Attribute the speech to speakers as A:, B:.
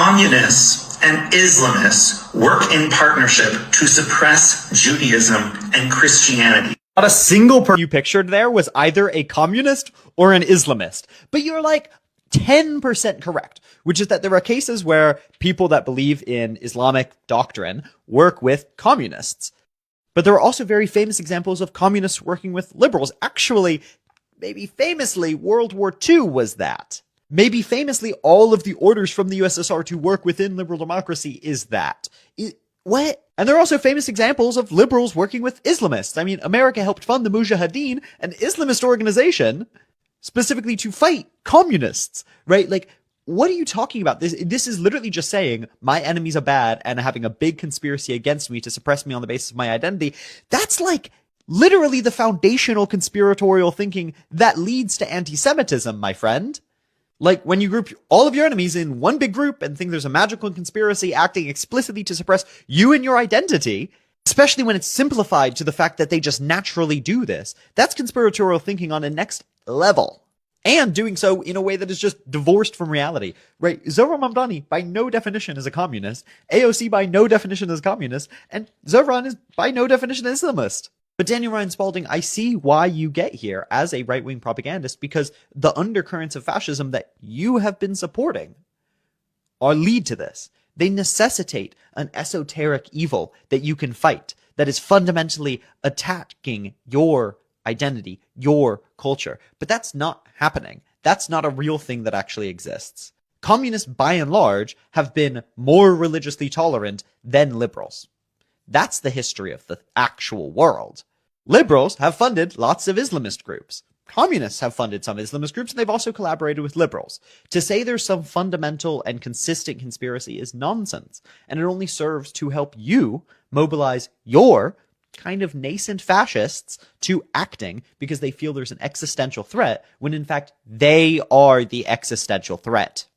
A: Communists and Islamists work in partnership to suppress Judaism and Christianity.
B: Not a single person you pictured there was either a communist or an Islamist. But you're like 10% correct, which is that there are cases where people that believe in Islamic doctrine work with communists. But there are also very famous examples of communists working with liberals. Actually, maybe famously, World War II was that. Maybe famously, all of the orders from the USSR to work within liberal democracy is that. What? And there are also famous examples of liberals working with Islamists. I mean, America helped fund the Mujahideen, an Islamist organization, specifically to fight communists, right? Like, what are you talking about? This is literally just saying my enemies are bad and having a big conspiracy against me to suppress me on the basis of my identity. That's like literally the foundational conspiratorial thinking that leads to anti-Semitism, my friend. Like, when you group all of your enemies in one big group and think there's a magical conspiracy acting explicitly to suppress you and your identity, especially when it's simplified to the fact that they just naturally do this, that's conspiratorial thinking on a next level. And doing so in a way that is just divorced from reality, right? Zohran Mamdani, by no definition, is a communist. AOC, by no definition, is a communist. And Zohran is, by no definition, an Islamist. But Daniel Ryan Spalding, I see why you get here as a right-wing propagandist, because the undercurrents of fascism that you have been supporting lead to this. They necessitate an esoteric evil that you can fight, that is fundamentally attacking your identity, your culture. But that's not happening. That's not a real thing that actually exists. Communists, by and large, have been more religiously tolerant than liberals. That's the history of the actual world. Liberals have funded lots of Islamist groups. Communists have funded some Islamist groups, and they've also collaborated with liberals. To say there's some fundamental and consistent conspiracy is nonsense, and it only serves to help you mobilize your kind of nascent fascists to acting because they feel there's an existential threat, when in fact they are the existential threat.